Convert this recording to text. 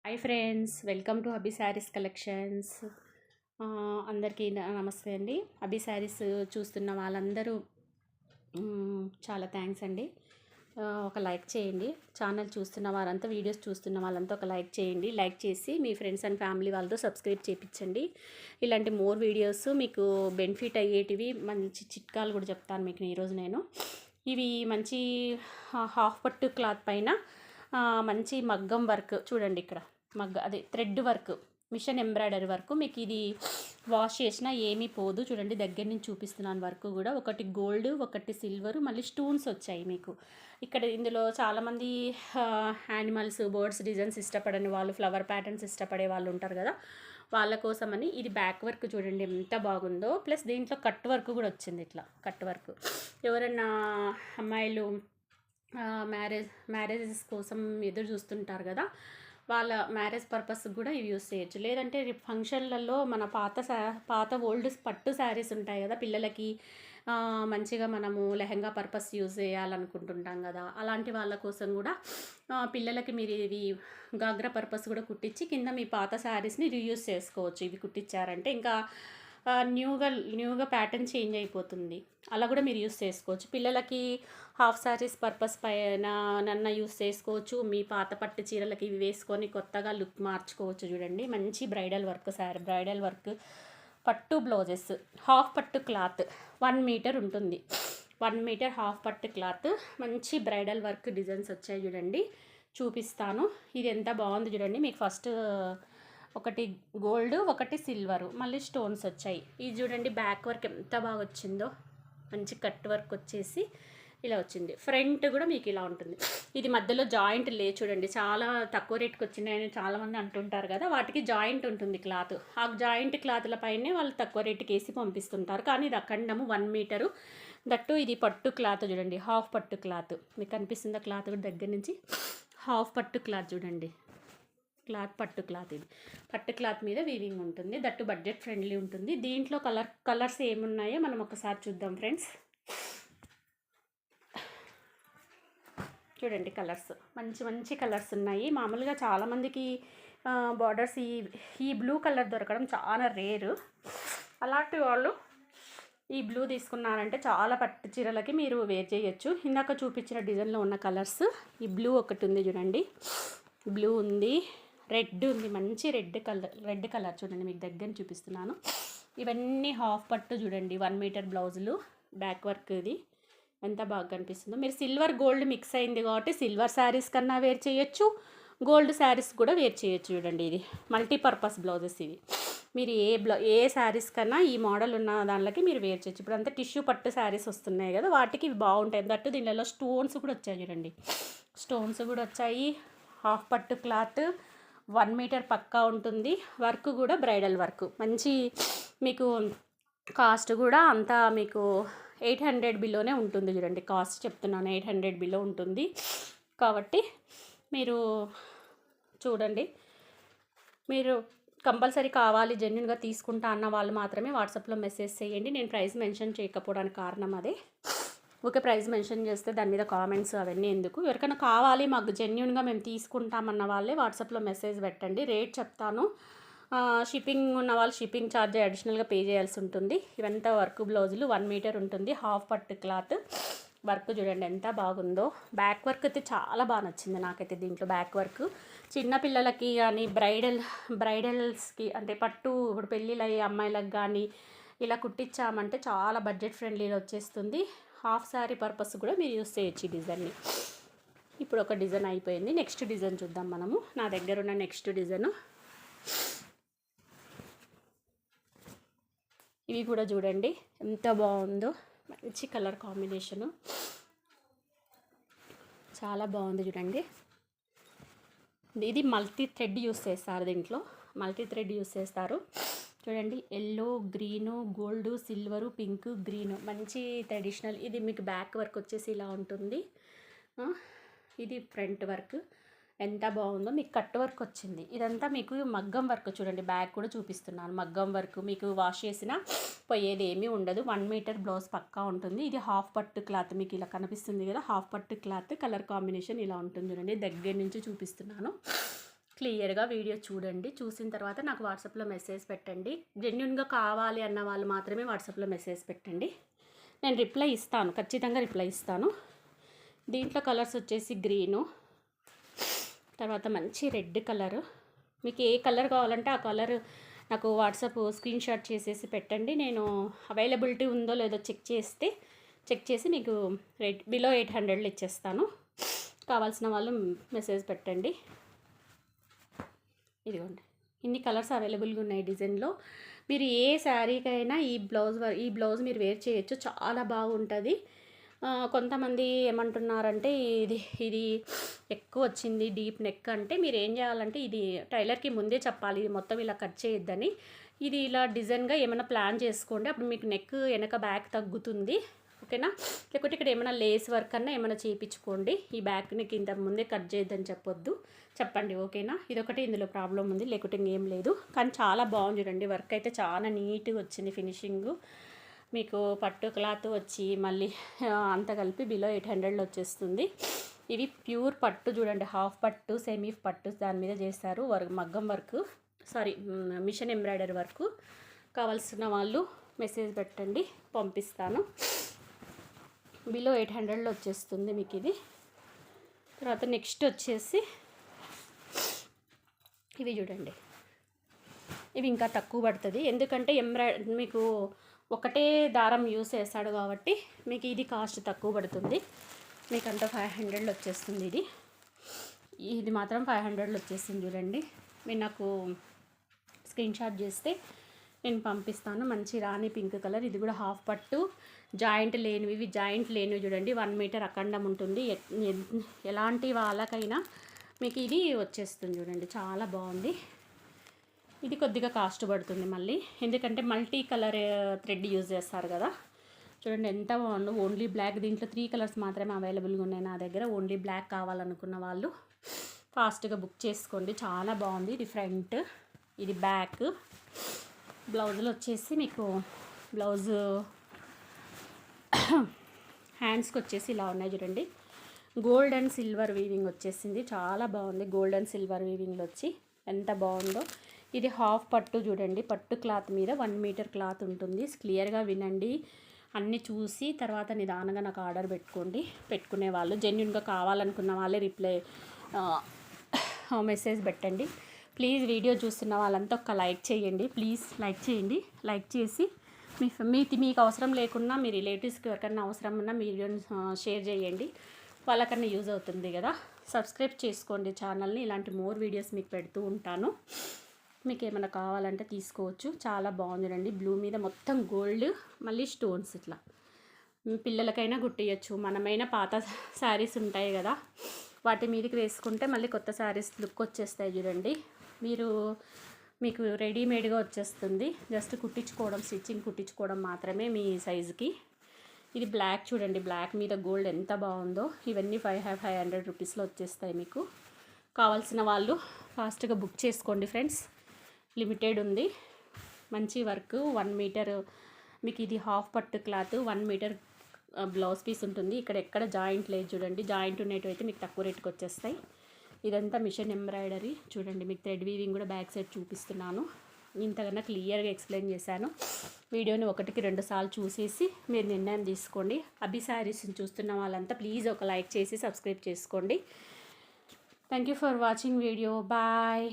Hi friends, welcome to Abhi saris collections. అందరికీ నమస్తే అండి. అభి శారీస్ చూస్తున్న వాళ్ళందరూ చాలా థ్యాంక్స్ అండి. ఒక లైక్ చేయండి. ఛానల్ చూస్తున్న వారంతా, వీడియోస్ చూస్తున్న వాళ్ళంతా ఒక లైక్ చేయండి. లైక్ చేసి మీ ఫ్రెండ్స్ అండ్ ఫ్యామిలీ వాళ్ళతో సబ్స్క్రైబ్ చేయించండి. ఇలాంటి మోర్ వీడియోస్ మీకు బెనిఫిట్ అయ్యేటివి మంచి చిట్కాలు కూడా చెప్తాను మీకు ఈరోజు నేను. ఇవి మంచి హాఫ్ పట్టు క్లాత్ పైన మంచి మగ్గం వర్క్ చూడండి. ఇక్కడ అదే thread work, machine embroidery work. మీకు ఇది వాష్ చేసినా ఏమీ పోదు. చూడండి, దగ్గర నుంచి చూపిస్తున్నాను వర్క్ కూడా. ఒకటి గోల్డ్, ఒకటి సిల్వర్, మళ్ళీ స్టోన్స్ వచ్చాయి మీకు. ఇక్కడ ఇందులో చాలామంది యానిమల్స్, బర్డ్స్ డిజైన్స్ ఇష్టపడని వాళ్ళు, ఫ్లవర్ ప్యాటర్న్స్ ఇష్టపడే వాళ్ళు ఉంటారు కదా, వాళ్ళ కోసమని ఇది బ్యాక్ వర్క్ చూడండి ఎంత బాగుందో. ప్లస్ దీంట్లో కట్ వర్క్ కూడా వచ్చింది. ఇట్లా కట్ వర్క్ ఎవరైనా అమ్మాయిలు మ్యారేజెస్ కోసం ఎదురు చూస్తుంటారు కదా, వాళ్ళ మ్యారేజ్ పర్పస్ కూడా ఇవి యూస్ చేయొచ్చు. లేదంటే ఫంక్షన్లలో మన పాత ఓల్డ్ పట్టు శారీస్ ఉంటాయి కదా, పిల్లలకి మంచిగా మనము లెహంగా పర్పస్ యూజ్ చేయాలనుకుంటుంటాం కదా, అలాంటి వాళ్ళ కోసం కూడా పిల్లలకి మీరు ఇవి గాగ్రా పర్పస్ కూడా కింద మీ పాత శారీస్ని రీయూజ్ చేసుకోవచ్చు. ఇవి కుట్టించారంటే ఇంకా న్యూగా ప్యాటర్న్ చేంజ్ అయిపోతుంది. అలా కూడా మీరు యూస్ చేసుకోవచ్చు. పిల్లలకి హాఫ్ శారీస్ పర్పస్ పైన నన్న యూస్ చేసుకోవచ్చు. మీ పాత పట్టు చీరలకి ఇవి వేసుకొని కొత్తగా లుక్ మార్చుకోవచ్చు. చూడండి, మంచి బ్రైడల్ వర్క్ బ్రైడల్ వర్క్ పట్టు బ్లౌజెస్, హాఫ్ పట్టు క్లాత్ 1 మీటర్ ఉంటుంది. 1 మీటర్ హాఫ్ పట్టు క్లాత్, మంచి బ్రైడల్ వర్క్ డిజైన్స్ వచ్చాయి. చూడండి, చూపిస్తాను. ఇది ఎంత బాగుంది చూడండి. మీకు ఫస్ట్ ఒకటి గోల్డ్, ఒకటి సిల్వరు, మళ్ళీ స్టోన్స్ వచ్చాయి. ఇది చూడండి, బ్యాక్ వర్క్ ఎంత బాగా వచ్చిందో. మంచి కట్ వర్క్ వచ్చేసి ఇలా వచ్చింది. ఫ్రంట్ కూడా మీకు ఇలా ఉంటుంది. ఇది మధ్యలో జాయింట్ చూడండి, చాలా తక్కువ రేట్కి వచ్చినాయని చాలామంది అంటుంటారు కదా, వాటికి జాయింట్ ఉంటుంది క్లాత్. ఆ జాయింట్ క్లాత్ల పైనే వాళ్ళు తక్కువ రేటుకి వేసి పంపిస్తుంటారు. కానీ ఇది అఖండము 1 మీటరు. దట్టు ఇది పట్టు క్లాత్ చూడండి, హాఫ్ పట్టు క్లాత్. మీకు కనిపిస్తుందా క్లాత్ కూడా దగ్గర నుంచి? హాఫ్ పట్టు క్లాత్ చూడండి. పట్టు క్లాత్. ఇది పట్టు క్లాత్ మీద వీవింగ్ ఉంటుంది. దట్టు బడ్జెట్ ఫ్రెండ్లీ ఉంటుంది. దీంట్లో కలర్స్ ఏమున్నాయో మనం ఒకసారి చూద్దాం ఫ్రెండ్స్. చూడండి, కలర్స్ మంచి మంచి కలర్స్ ఉన్నాయి. మామూలుగా చాలామందికి బార్డర్స్ ఈ బ్లూ కలర్ దొరకడం చాలా రేరు. అలాంటి వాళ్ళు ఈ బ్లూ తీసుకున్నారంటే చాలా పట్టు చీరలకి మీరు వేర్ చేయొచ్చు. ఇందాక చూపించిన డిజైన్లో ఉన్న కలర్స్, ఈ బ్లూ ఒకటి ఉంది చూడండి, బ్లూ ఉంది, రెడ్ ఉంది, మంచి రెడ్ కలర్ చూడండి. మీకు దగ్గర చూపిస్తున్నాను. ఇవన్నీ హాఫ్ పట్టు చూడండి, 1 మీటర్ బ్లౌజులు, బ్యాక్ వర్క్. ఇది ఎంత బాగా కనిపిస్తుందో. మీరు సిల్వర్ గోల్డ్ మిక్స్ అయింది కాబట్టి సిల్వర్ శారీస్ కన్నా వేర్ చేయొచ్చు, గోల్డ్ శారీస్ కూడా వేర్ చేయొచ్చు. చూడండి, ఇది మల్టీపర్పస్ బ్లౌజెస్. ఇవి మీరు ఏ శారీస్ కన్నా ఈ మోడల్ ఉన్న దానిలోకి మీరు వేర్ చేయొచ్చు. ఇప్పుడు అంతా టిష్యూ పట్టు శారీస్ వస్తున్నాయి కదా, వాటికి ఇవి బాగుంటాయి. దట్టు దీనిలో స్టోన్స్ కూడా వచ్చాయి చూడండి, స్టోన్స్ కూడా వచ్చాయి. హాఫ్ పట్టు క్లాత్ 1 మీటర్ పక్కా ఉంటుంది. వర్క్ కూడా బ్రైడల్ వర్క్. మంచి మీకు కాస్ట్ కూడా అంతా మీకు 800 బిలోనే ఉంటుంది. చూడండి, కాస్ట్ చెప్తున్నాను, 800 బిలో ఉంటుంది. కాబట్టి మీరు చూడండి, మీరు కంపల్సరీ కావాలి, జెన్యున్గా తీసుకుంటా అన్న వాళ్ళు మాత్రమే వాట్సాప్లో మెసేజ్ చేయండి. నేను ప్రైస్ మెన్షన్ చేయకపోవడానికి కారణం అదే. ఓకే, ప్రైస్ మెన్షన్ చేస్తే దాని మీద కామెంట్స్ అవన్నీ ఎందుకు. ఎవరికైనా కావాలి, మాకు జెన్యున్గా మేము తీసుకుంటామన్న వాళ్ళే వాట్సాప్లో మెసేజ్ పెట్టండి. రేట్ చెప్తాను. షిప్పింగ్ ఉన్న వాళ్ళు షిప్పింగ్ ఛార్జ్ అడిషనల్గా పే చేయాల్సి ఉంటుంది. ఇవంతా వర్క్ బ్లౌజులు 1 మీటర్ ఉంటుంది. హాఫ్ పట్టు క్లాత్ వర్క్ చూడండి ఎంత బాగుందో. బ్యాక్ వర్క్ అయితే చాలా బాగా నచ్చింది నాకైతే. దీంట్లో బ్యాక్ వర్క్ చిన్నపిల్లలకి కానీ బ్రైడల్స్కి అంటే పట్టు ఇప్పుడు పెళ్ళిళ్ళు అయ్యే అమ్మాయిలకు కానీ ఇలా కుట్టించామంటే చాలా బడ్జెట్ ఫ్రెండ్లీలో వచ్చేస్తుంది. హాఫ్ శారీ పర్పస్ కూడా మీరు యూస్ చేయొచ్చు ఈ డిజైన్ని. ఇప్పుడు ఒక డిజైన్ అయిపోయింది. నెక్స్ట్ డిజైన్ చూద్దాం మనము. నా దగ్గర ఉన్న నెక్స్ట్ డిజైన్ ఇవి కూడా చూడండి ఎంత బాగుందో. మంచి కలర్ కాంబినేషను, చాలా బాగుంది చూడండి. ఇది మల్టీ థ్రెడ్ యూస్ చేస్తారు. దీంట్లో మల్టీ థ్రెడ్ యూస్ చేస్తారు. చూడండి, yellow, green, gold, silver, pink, green, మంచి ట్రెడిషనల్. ఇది మీకు బ్యాక్ వర్క్ వచ్చేసి ఇలా ఉంటుంది. ఇది ఫ్రంట్ వర్క్ ఎంత బాగుందో. మీకు కట్ వర్క్ వచ్చింది. ఇదంతా మీకు మగ్గం వర్క్ చూడండి. బ్యాక్ కూడా చూపిస్తున్నాను, మగ్గం వర్క్. మీకు వాష్ చేసిన పోయేది ఏమీ ఉండదు. 1 మీటర్ బ్లౌజ్ పక్కా ఉంటుంది. ఇది హాఫ్ పట్టు క్లాత్, మీకు ఇలా కనిపిస్తుంది కదా, హాఫ్ పట్టు క్లాత్. కలర్ కాంబినేషన్ ఇలా ఉంటుంది చూడండి. దగ్గర నుంచి చూపిస్తున్నాను. క్లియర్గా వీడియో చూడండి. చూసిన తర్వాత నాకు వాట్సాప్లో మెసేజ్ పెట్టండి. జెన్యున్గా కావాలి అన్న వాళ్ళు మాత్రమే వాట్సాప్లో మెసేజ్ పెట్టండి. నేను రిప్లై ఇస్తాను, ఖచ్చితంగా రిప్లై ఇస్తాను. దీంట్లో కలర్స్ వచ్చేసి గ్రీను, తర్వాత మంచి రెడ్ కలరు. మీకు ఏ కలర్ కావాలంటే ఆ కలర్ నాకు వాట్సాప్ స్క్రీన్ షాట్ చేసేసి పెట్టండి. నేను అవైలబిలిటీ ఉందో లేదో చెక్ చేసి మీకు బిలో 800లో ఇచ్చేస్తాను. కావాల్సిన వాళ్ళు మెసేజ్ పెట్టండి. ఇదిగోండి, ఇన్ని కలర్స్ అవైలబుల్గా ఉన్నాయి డిజైన్లో. మీరు ఏ శారీకైనా ఈ బ్లౌజ్ మీరు వేర్ చేయొచ్చు, చాలా బాగుంటుంది. కొంతమంది ఏమంటున్నారంటే ఇది ఎక్కువ వచ్చింది డీప్ నెక్ అంటే మీరు ఏం చేయాలంటే ఇది టైలర్కి ముందే చెప్పాలి, ఇది మొత్తం ఇలా కట్ చేయొద్దని. ఇది ఇలా డిజైన్గా ఏమైనా ప్లాన్ చేసుకోండి, అప్పుడు మీకు నెక్ వెనక బ్యాక్ తగ్గుతుంది. ఓకేనా? లేకపోతే ఇక్కడ ఏమైనా లేస్ వర్క్ అన్నా ఏమైనా చేయించుకోండి. ఈ బ్యాక్ని కింద ముందే కట్ చేయొద్దని చెప్పండి. ఓకేనా? ఇదొకటి ఇందులో ప్రాబ్లం ఉంది, లేకపోతే ఇంకేం లేదు. కానీ చాలా బాగుంది చూడండి, వర్క్ అయితే చాలా నీట్గా వచ్చింది. ఫినిషింగ్ మీకు పట్టు క్లాత్ వచ్చి మళ్ళీ అంతా కలిపి బిలో 800లో వచ్చేస్తుంది. ఇవి ప్యూర్ పట్టు చూడండి, హాఫ్ పట్టు సెమీ పట్టు దాని మీద చేస్తారు. మగ్గం వర్క్, మిషన్ ఎంబ్రాయిడరీ వర్క్. కావాల్సిన వాళ్ళు మెసేజ్ పెట్టండి, పంపిస్తాను. బిలో 800లో వచ్చేస్తుంది మీకు ఇది. తర్వాత నెక్స్ట్ వచ్చేసి ఇవి చూడండి, ఇవి ఇంకా తక్కువ పడుతుంది. ఎందుకంటే మీకు ఒకటే దారం యూస్ చేస్తాడు కాబట్టి మీకు ఇది కాస్ట్ తక్కువ పడుతుంది. మీకు అంతా 500లో వచ్చేస్తుంది. ఇది మాత్రం 500లో వచ్చేస్తుంది చూడండి. మీరు నాకు స్క్రీన్ షాట్ చేస్తే నేను పంపిస్తాను. మంచి రాణి పింక్ కలర్, ఇది కూడా హాఫ్ పట్టు, జాయింట్ లేనివి. ఇవి జాయింట్ లేనివి చూడండి, 1 మీటర్ అఖండం ఉంటుంది. ఎలాంటి వాళ్ళకైనా మీకు ఇది వచ్చేస్తుంది చూడండి, చాలా బాగుంది. ఇది కొద్దిగా కాస్ట్ పడుతుంది మళ్ళీ, ఎందుకంటే మల్టీ కలర్ థ్రెడ్ యూజ్ చేస్తారు కదా. చూడండి ఎంత బాగుందో, ఓన్లీ బ్లాక్. దీంట్లో 3 కలర్స్ మాత్రమే అవైలబుల్గా ఉన్నాయి నా దగ్గర. ఓన్లీ బ్లాక్ కావాలనుకున్న వాళ్ళు ఫాస్ట్గా బుక్ చేసుకోండి. చాలా బాగుంది. ఇది ఫ్రంట్, ఇది బ్యాక్. బ్లౌజులు వచ్చేసి మీకు బ్లౌజు హ్యాండ్స్కి వచ్చేసి ఇలా ఉన్నాయి చూడండి. గోల్డ్ అండ్ సిల్వర్ వీవింగ్ వచ్చేసింది, చాలా బాగుంది. గోల్డ్ అండ్ సిల్వర్ వీవింగ్లో వచ్చి ఎంత బాగుందో. ఇది హాఫ్ పట్టు చూడండి, పట్టు క్లాత్ మీద 1 మీటర్ క్లాత్ ఉంటుంది. క్లియర్గా వినండి, అన్నీ చూసి తర్వాత నిదానంగా నాకు ఆర్డర్ పెట్టుకునే వాళ్ళు, జెన్యున్గా కావాలనుకున్న వాళ్ళే మెసేజ్ పెట్టండి. ప్లీజ్ వీడియో చూస్తున్న వాళ్ళంతా ఒక లైక్ చేయండి. ప్లీజ్ లైక్ చేయండి. లైక్ చేసి మీకు అవసరం లేకున్నా మీ రిలేటివ్స్కి ఎవరికన్నా అవసరం ఉన్నా మీ వీడియోని షేర్ చేయండి, వాళ్ళకన్నా యూజ్ అవుతుంది కదా. సబ్స్క్రైబ్ చేసుకోండి ఛానల్ని, ఇలాంటి మోర్ వీడియోస్ మీకు పెడుతూ ఉంటాను. మీకు ఏమైనా కావాలంటే తీసుకోవచ్చు. చాలా బాగుంది. బ్లూ మీద మొత్తం గోల్డ్, మళ్ళీ స్టోన్స్. ఇట్లా పిల్లలకైనా కుట్టియచ్చు. మనమైనా పాత శారీస్ ఉంటాయి కదా, వాటి మీదకి వేసుకుంటే మళ్ళీ కొత్త శారీస్ లుక్ వచ్చేస్తాయి చూడండి. మీకు రెడీమేడ్గా వచ్చేస్తుంది. జస్ట్ స్టిచ్చింగ్ కుట్టించుకోవడం మాత్రమే మీ సైజుకి. ఇది బ్లాక్ చూడండి, బ్లాక్ మీద గోల్డ్ ఎంత బాగుందో. ఇవన్నీ 500 రూపీస్లో వచ్చేస్తాయి మీకు. కావాల్సిన వాళ్ళు ఫాస్ట్గా బుక్ చేసుకోండి ఫ్రెండ్స్, లిమిటెడ్ ఉంది. మంచి వర్క్, 1 మీటర్ మీకు. ఇది హాఫ్ పట్టు క్లాత్, 1 మీటర్ బ్లౌజ్ పీస్ ఉంటుంది. ఇక్కడ ఎక్కడ జాయింట్ లేదు చూడండి, జాయింట్ ఉన్నట్టు అయితే మీకు తక్కువ రేటుకి వచ్చేస్తాయి. ఇదంతా మిషన్ ఎంబ్రాయిడరీ చూడండి. మీకు థ్రెడ్ వీవింగ్ కూడా బ్యాక్ సైడ్ చూపిస్తున్నాను. ఇంతకన్నా క్లియర్గా ఎక్స్ప్లెయిన్ చేశాను. వీడియోని 1కి 2 సార్లు చూసేసి మీరు నిర్ణయం తీసుకోండి. అభి శారీస్ని చూస్తున్న వాళ్ళంతా ప్లీజ్ ఒక లైక్ చేసి సబ్స్క్రైబ్ చేసుకోండి. Thank you for watching video. Bye.